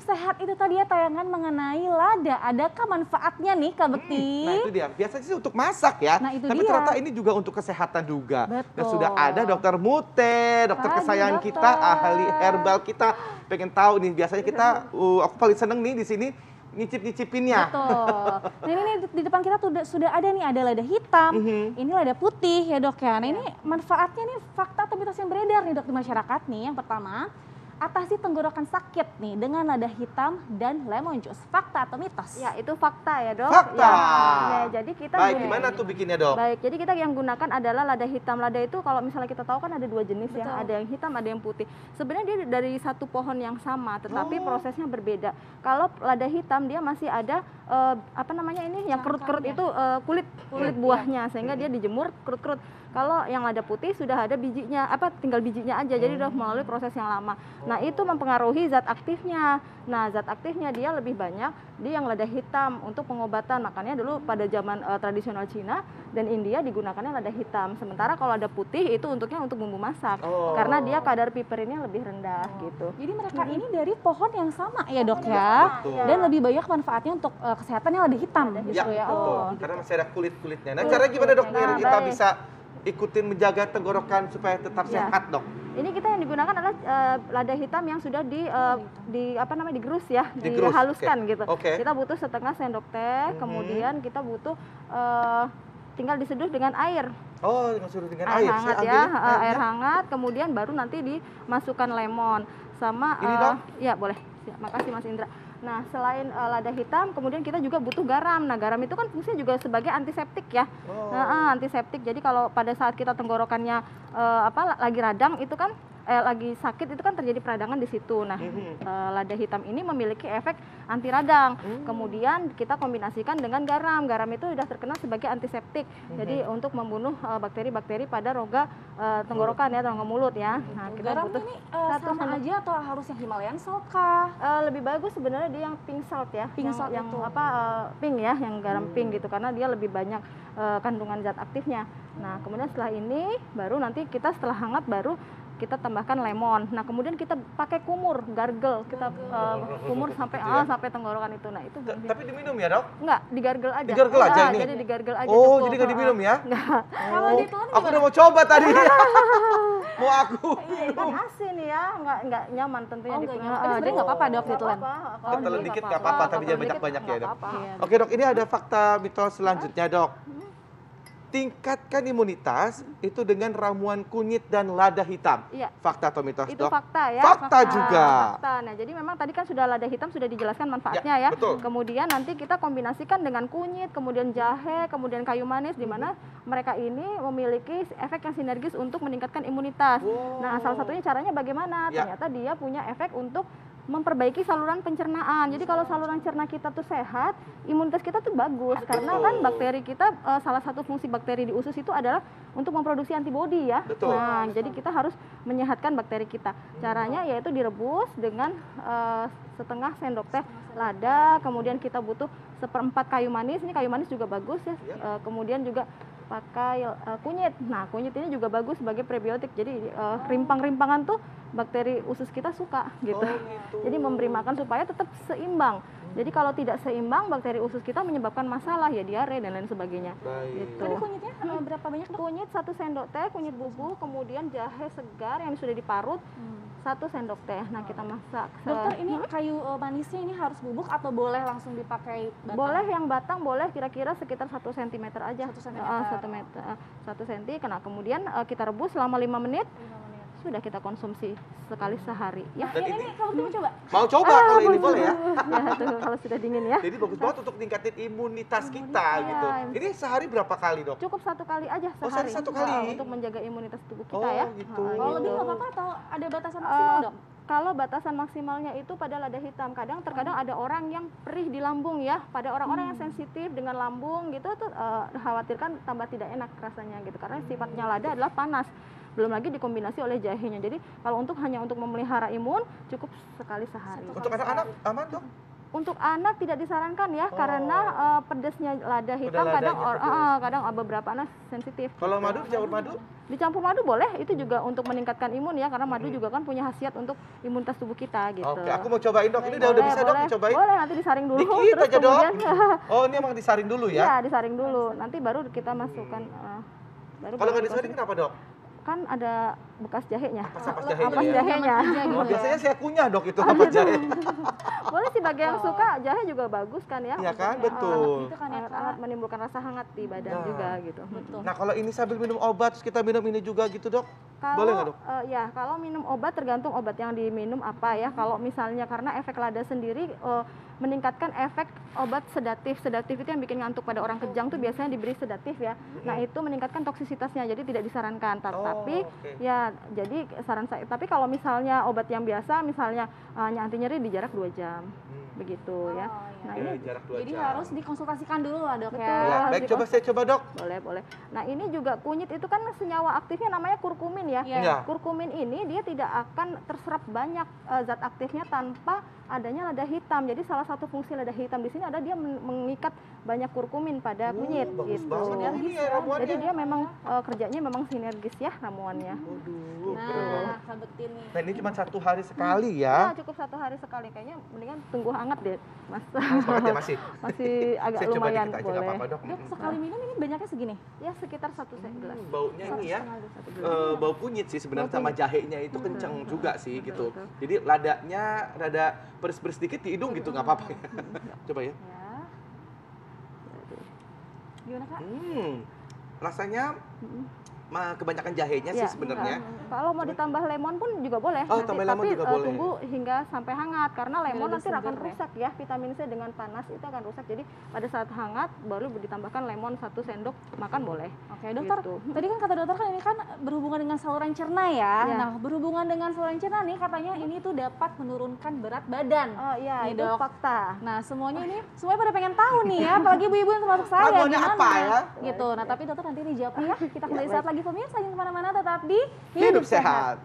sehat itu tadi ya tayangan mengenai lada. Adakah manfaatnya nih Kak Bekti? Nah itu dia, biasanya sih untuk masak ya. Nah, itu Tapi dia. ternyata ini juga untuk kesehatan juga. Dan Betul. sudah ada dokter Mute, dokter Aduh, kesayangan dokter. kita, ahli herbal kita. Pengen tahu nih, biasanya kita, aku paling seneng nih di sini nyicip-nyicipinnya. Betul. Nah ini nih di depan kita sudah ada nih, ada lada hitam, ini lada putih ya dok ya. Nah ini manfaatnya nih fakta atau mitos yang beredar nih dok di masyarakat nih. Yang pertama, atasi tenggorokan sakit nih dengan lada hitam dan lemon juice. Fakta atau mitos? Ya, itu fakta ya dok. Fakta. Ya. Nah, jadi kita Baik, gimana tuh bikinnya dok? Baik, jadi kita yang gunakan adalah lada hitam. Lada itu kalau misalnya kita tahu kan ada dua jenis Betul. ya, ada yang hitam, ada yang putih. Sebenarnya dia dari satu pohon yang sama, tetapi prosesnya berbeda. Kalau lada hitam dia masih ada apa namanya ini, yang kerut-kerut itu kulit buahnya, sehingga dia dijemur kerut-kerut. Kalau yang lada putih sudah ada bijinya, tinggal bijinya aja, jadi udah melalui proses yang lama. Nah itu mempengaruhi zat aktifnya. Nah zat aktifnya dia lebih banyak di yang lada hitam untuk pengobatan. Makanya dulu pada zaman tradisional Cina dan India digunakannya lada hitam. Sementara kalau lada putih itu untuknya untuk bumbu masak, karena dia kadar piperinnya lebih rendah gitu. Jadi mereka ini dari pohon yang sama ya dok ya, dan lebih banyak manfaatnya untuk kesehatannya lada hitam justru ya. Betul. Karena masih ada kulit-kulitnya. Nah caranya gimana dok? Biar kita bisa ikutin menjaga tenggorokan supaya tetap sehat dok. Ini kita yang digunakan adalah lada hitam yang sudah digerus ya, Digerus, dihaluskan gitu. Oke. Kita butuh setengah sendok teh, kemudian kita butuh tinggal diseduh dengan air. Oh, disuruh dengan Air air. hangat ya, air hangat, kemudian baru nanti dimasukkan lemon sama Ini dok? ya boleh. Makasih Mas Indra. Nah, selain lada hitam, kemudian kita juga butuh garam. Nah, garam itu kan fungsinya juga sebagai antiseptik ya. Antiseptik. Jadi kalau pada saat kita tenggorokannya lagi radang itu kan lagi sakit itu kan terjadi peradangan di situ. Nah, lada hitam ini memiliki efek anti radang. Kemudian kita kombinasikan dengan garam. Garam itu sudah terkenal sebagai antiseptik. Jadi untuk membunuh bakteri-bakteri pada rongga tenggorokan ya, rongga mulut ya. Nah, kita Garam butuh ini sama aja atau harus yang Himalayan salt kah? lebih bagus sebenarnya dia yang pink salt ya, Pink salt yang itu. pink ya, yang garam pink gitu, karena dia lebih banyak kandungan zat aktifnya. Nah kemudian setelah ini baru nanti kita setelah hangat baru kita tambahkan lemon. Nah kemudian kita pakai kumur, gargle, kita kumur sampai sampai tenggorokan itu. Nah itu Tapi diminum ya dok? enggak, digargle aja. Digargle aja ini? Jadi digargle aja. Oh, cukup. jadi nggak diminum ya? Enggak. Kalau ditelan Aku udah mau coba tadi. Mau aku. Iya, kan asin ya, enggak nyaman tentunya Oh, di nggak kunyit. nyaman. Tapi sebenarnya nggak apa-apa, Dok, ditelan. Ditelan dikit nggak apa-apa, tapi jangan banyak-banyak ya dok. Iya. Oke dok, ini ada fakta mitos selanjutnya dok. Tingkatkan imunitas itu dengan ramuan kunyit dan lada hitam. Iya. Fakta atau mitos Itu dok? fakta ya. Fakta juga. Fakta. Nah, jadi memang tadi kan sudah lada hitam sudah dijelaskan manfaatnya ya. Betul. Kemudian nanti kita kombinasikan dengan kunyit, kemudian jahe, kemudian kayu manis, di mana mereka ini memiliki efek yang sinergis untuk meningkatkan imunitas. Wow. Nah, salah satunya caranya bagaimana? Ya. Ternyata dia punya efek untuk memperbaiki saluran pencernaan. Jadi kalau saluran cerna kita tuh sehat, imunitas kita tuh bagus. Karena kan bakteri kita, salah satu fungsi bakteri di usus itu adalah untuk memproduksi antibodi ya. Betul. Nah, jadi kita harus menyehatkan bakteri kita. Caranya yaitu direbus dengan setengah sendok teh lada, kemudian kita butuh 1/4 kayu manis. Ini kayu manis juga bagus ya. Kemudian juga pakai kunyit. Nah, kunyit ini juga bagus sebagai prebiotik. Jadi rimpang-rimpangan tuh bakteri usus kita suka gitu. Jadi memberi makan supaya tetap seimbang. Jadi kalau tidak seimbang, bakteri usus kita menyebabkan masalah ya, diare dan lain sebagainya. Baik. Gitu. Tadi kunyitnya berapa banyak dok? Kunyit 1 sendok teh, kunyit bubuk, kemudian jahe segar yang sudah diparut 1 sendok teh. Nah, kita masak. Dokter ini kayu manisnya ini harus bubuk atau boleh langsung dipakai batang? Boleh yang batang, boleh kira-kira sekitar 1 cm aja. 1 cm. 1 cm. Karena kemudian kita rebus selama 5 menit. Sudah kita konsumsi sekali sehari ya. Dan Ini kalau mau coba? Mau coba kalau ini boleh ya? Ya tuh, kalau sudah dingin ya. Jadi bagus banget untuk ningkatin imunitas kita gitu. Ini sehari berapa kali dok? Cukup 1 kali aja Oh, sehari. sehari 1 kali? Untuk menjaga imunitas tubuh kita Oh, ya. gitu. Kalau lebih nggak apa-apa atau ada batasan maksimal dok? Kalau batasan maksimalnya itu pada lada hitam, terkadang ada orang yang perih di lambung ya. Pada orang-orang yang sensitif dengan lambung gitu tuh khawatirkan tambah tidak enak rasanya gitu, karena sifatnya lada adalah panas. Belum lagi dikombinasi oleh jahenya. Jadi kalau hanya untuk memelihara imun cukup sekali sehari. Untuk anak-anak aman dok? Untuk anak tidak disarankan ya, karena pedesnya lada hitam ladanya pedes. kadang beberapa anak sensitif. Kalau gitu. madu dicampur madu? Dicampur madu boleh, itu juga untuk meningkatkan imun ya, karena madu juga kan punya khasiat untuk imunitas tubuh kita gitu. Oke, aku mau cobain dok. Ini udah Boleh, bisa dok boleh. dicobain? Boleh, nanti disaring dulu. Dikit terus aja dok. kemudian Oh ini emang disaring dulu ya? Iya, disaring dulu. Nanti baru kita masukkan. Kalau nggak disaring kenapa dok? Kan ada bekas jahenya. Ampas Ampas jahenya ya? jahenya. Oh, biasanya saya kunyah dok itu ampas jahe. Boleh sih bagi yang suka, jahe juga bagus kan ya. Iya kan, Untuk, betul. Itu kan ya, hangat menimbulkan rasa hangat di badan Nah. juga gitu. Betul. Nah kalau ini sambil minum obat, terus kita minum ini juga gitu dok? Kalau Boleh nggak, Dok? Ya, kalau minum obat tergantung obat yang diminum apa ya. Kalau misalnya karena efek lada sendiri meningkatkan efek obat sedatif. Sedatif itu yang bikin ngantuk pada orang kejang tuh biasanya diberi sedatif ya. Nah, itu meningkatkan toksisitasnya jadi tidak disarankan. Tapi oke. ya jadi saran saya, tapi kalau misalnya obat yang biasa misalnya anti nyeri di jarak 2 jam. Begitu ya. Oh, iya. Nah, Oke, ini jarak 2 Jadi jam. harus dikonsultasikan dulu lah dok Betul. ya. Ya, harus baik coba saya coba dok. boleh. Nah, ini juga kunyit itu kan senyawa aktifnya namanya kurkumin ya. Iya. Ya. Kurkumin ini dia tidak akan terserap banyak zat aktifnya tanpa adanya lada hitam. Jadi salah satu fungsi lada hitam di sini ada dia mengikat banyak kurkumin pada kunyit Bagus gitu. banget ini ya ramuannya. Jadi dia memang kerjanya memang sinergis ya ramuannya. Waduh, keren banget. Nah, sabetin nih. Dan ini cuma 1 hari sekali Ya, ya. cukup 1 hari sekali. Kayaknya mendingan tunggu hangat deh, Mas. Panas banget ya masih. Masih agak Saya coba lumayan dikit aja nggak boleh. apa-apa dok. Dok, sekali minum ini banyaknya segini? Ya sekitar 1 gelas. Baunya ini ya. Satu gelas. Bau kunyit sih sebenarnya Bau sama jahenya itu kenceng juga sih betul, gitu. betul. Jadi ladanya rada pedes-pedes dikit di hidung gitu nggak apa-apa ya. Coba ya. Ya. Gimana kak? Rasanya kebanyakan jahenya Ya, sih sebenarnya. kalau mau ditambah lemon pun juga boleh. Oh, nanti, tambah lemon tapi juga boleh. tunggu hingga sampai hangat karena lemon lebih nanti akan segar ya. rusak ya. Vitamin C dengan panas itu akan rusak. Jadi pada saat hangat baru ditambahkan lemon 1 sendok makan boleh. Oke dokter, Gitu. tadi kan kata dokter kan ini kan berhubungan dengan saluran cerna ya. Ya. Nah berhubungan dengan saluran cerna nih katanya ini tuh dapat menurunkan berat badan. Oh iya, Nih, itu dok. fakta. Nah semuanya ini semuanya pada pengen tahu nih ya, apalagi ibu-ibu yang termasuk saya Ramuannya gimana? apa ya? Gitu. Nah tapi dokter nanti dijawabnya ya. Kita kembali Ya, saat lagi pemirsa, jangan kemana-mana, tetap di Hidup sehat.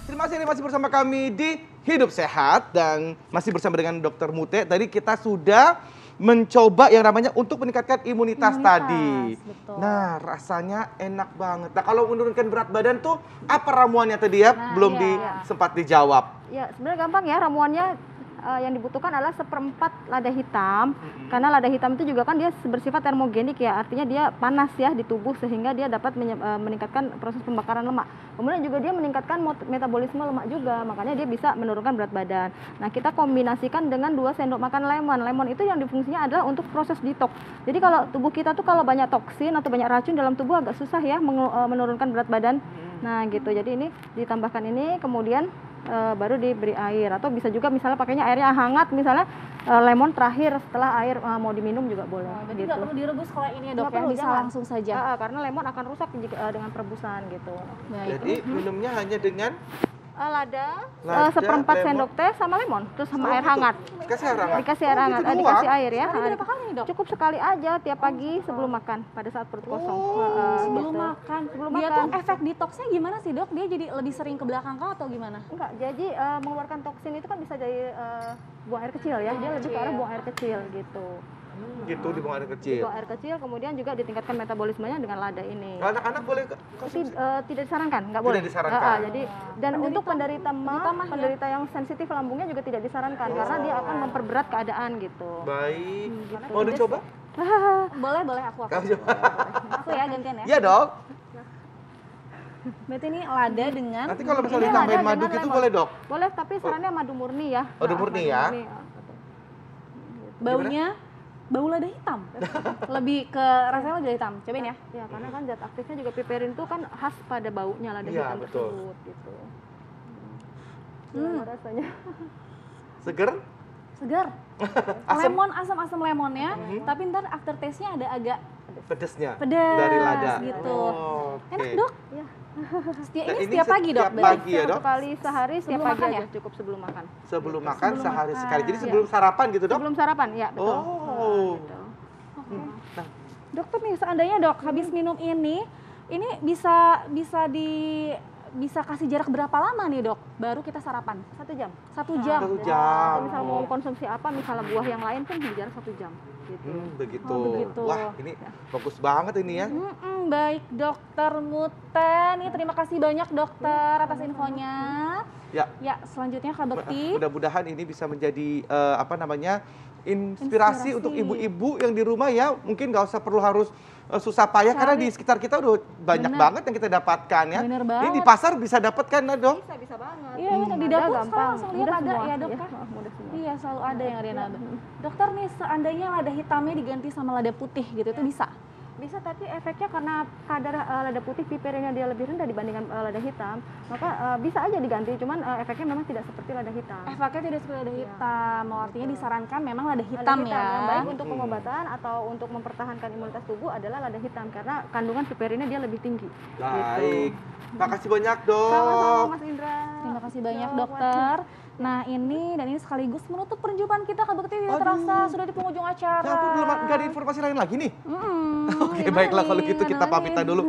Terima kasih masih bersama kami di Hidup Sehat dan masih bersama dengan Dr. Mute. Tadi kita sudah mencoba yang namanya untuk meningkatkan imunitas tadi. betul. Nah, rasanya enak banget. Nah, kalau menurunkan berat badan tuh apa ramuannya tadi ya? Nah, Belum iya. sempat dijawab. Ya, sebenarnya gampang ya ramuannya. Yang dibutuhkan adalah 1/4 lada hitam, karena lada hitam itu juga kan dia bersifat termogenik ya, artinya dia panas ya di tubuh sehingga dia dapat meningkatkan proses pembakaran lemak. Kemudian juga dia meningkatkan metabolisme lemak juga, makanya dia bisa menurunkan berat badan. Nah, kita kombinasikan dengan 2 sendok makan lemon. Lemon itu yang fungsinya adalah untuk proses detox. Jadi kalau tubuh kita tuh kalau banyak toksin atau banyak racun dalam tubuh agak susah ya menurunkan berat badan. Nah, gitu. Jadi ini ditambahkan ini kemudian baru diberi air, atau bisa juga misalnya pakainya airnya hangat, misalnya lemon terakhir setelah air mau diminum juga boleh. Oh, jadi gitu. nggak perlu direbus kalau ini ya dok Nggak ya, perlu, bisa jangan. langsung saja. Karena lemon akan rusak dengan perebusan gitu. Baik. Jadi minumnya hanya dengan Lada, Lada, 1/4 lemon. sendok teh sama lemon, terus sama air gitu. hangat. Dikasih air hangat. Dikasih air Oh, hangat, gitu doang? dikasih air ya. Sehari berapa kali nih dok? Cukup sekali aja tiap pagi sebelum makan pada saat perut kosong. Sebelum Gitu. makan. Sebelum Dia makan. tuh efek detoxnya gimana sih dok? Dia jadi lebih sering ke belakang kah atau gimana? Enggak, jadi mengeluarkan toksin itu kan bisa dari buang air kecil ya. Dia lebih ke arah buang air kecil gitu. Gitu dibuang air kecil. Buang air kecil, kemudian juga ditingkatkan metabolismenya dengan lada ini. Kalau anak-anak boleh konsumsi? Tidak disarankan, nggak boleh. Tidak disarankan. Jadi dan untuk penderita penderita yang sensitif lambungnya juga tidak disarankan karena dia akan memperberat keadaan gitu. Baik. gitu. Mau dicoba? Boleh aku. Kamu coba. Aku ya gantian ya. Iya dok. Berarti ini lada dengan Nanti kalau misalnya Ini ditambahin lada madu dengan gitu lemon. boleh dok? Boleh, tapi sarannya madu murni ya. Madu murni ya? betul. baunya bau lada hitam. Lebih ke rasanya lada hitam. Cobain ya. Ya, karena kan zat aktifnya juga piperin itu kan khas pada baunya lada Iya, hitam betul. tersebut gitu. Gimana rasanya? Seger? Segar. Asam? Lemon, asam-asam lemonnya, tapi ntar after taste-nya ada agak Pedesnya? pedas Dari lada? gitu. Oh, oke. Enak dok? Ya. Nah, Ini ini setiap pagi dok? setiap berarti? pagi ya dok? 1 kali sehari setiap Sebelum pagi makan aja ya? cukup sebelum makan. Sebelum makan Sebelum sehari makan. sekali. Jadi Iya. sebelum sarapan gitu dok? Sebelum sarapan, ya betul. Oh. Gitu. Nah, Dokter nih seandainya dok habis minum ini bisa bisa kasih jarak berapa lama nih dok? Baru kita sarapan? 1 jam. 1 jam. 1 jam. Kalau misal mau konsumsi apa, misalnya buah yang lain pun di jarak 1 jam. Gitu. Begitu. Oh, begitu. Wah, ini bagus banget ini ya. Baik dokter Mute, nih terima kasih banyak dokter atas infonya. Ya. Ya, selanjutnya Kak Bekti. Mudah-mudahan ini bisa menjadi inspirasi untuk ibu-ibu yang di rumah ya. Mungkin nggak usah perlu harus susah payah karena di sekitar kita udah banyak banget yang kita dapatkan ya. Bener Ini banget. di pasar bisa dapat kan, dok? Bisa banget. Iya, di dapur sekarang langsung lihat Mudah ada semua. ya dok Iya, kan? mudah semua. Iya, selalu ada yang Ariana. Dokter nih, seandainya lada hitamnya diganti sama lada putih gitu, itu bisa? Bisa, tapi efeknya karena kadar lada putih pipernya dia lebih rendah dibandingkan lada hitam, maka bisa aja diganti, cuman efeknya memang tidak seperti lada hitam. Efeknya tidak seperti lada hitam, artinya disarankan memang lada hitam ya. Yang baik untuk pengobatan atau untuk mempertahankan imunitas tubuh adalah lada hitam karena kandungan piperinnya dia lebih tinggi. Baik. Makasih banyak, Dok. Sama-sama Mas Indra. Terima kasih banyak dokter. Nah ini sekaligus menutup perjumpaan kita Kak Bekti, tidak terasa sudah di penghujung acara. Ya ampun, belum nggak ada informasi lain lagi nih? Oke, gimana baiklah nih? kalau gitu kita Mana pamitan nih? dulu.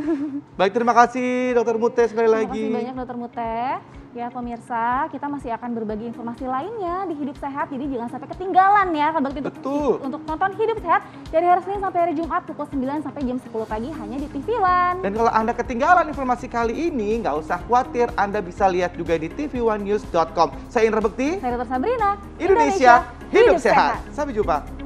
Baik, terima kasih Dokter Mute sekali Terima lagi. kasih banyak dokter Mute. Ya pemirsa, kita masih akan berbagi informasi lainnya di Hidup Sehat, jadi jangan sampai ketinggalan ya Kak Bekti Betul. untuk nonton Hidup Sehat dari hari Senin sampai hari Jumat pukul 9 sampai jam 10 pagi hanya di TV One. Dan kalau Anda ketinggalan informasi kali ini, nggak usah khawatir, Anda bisa lihat juga di tv1news.com. Saya Indra Bekti, Saya Dr. Sabrina, Indonesia Hidup Sehat. Sampai jumpa.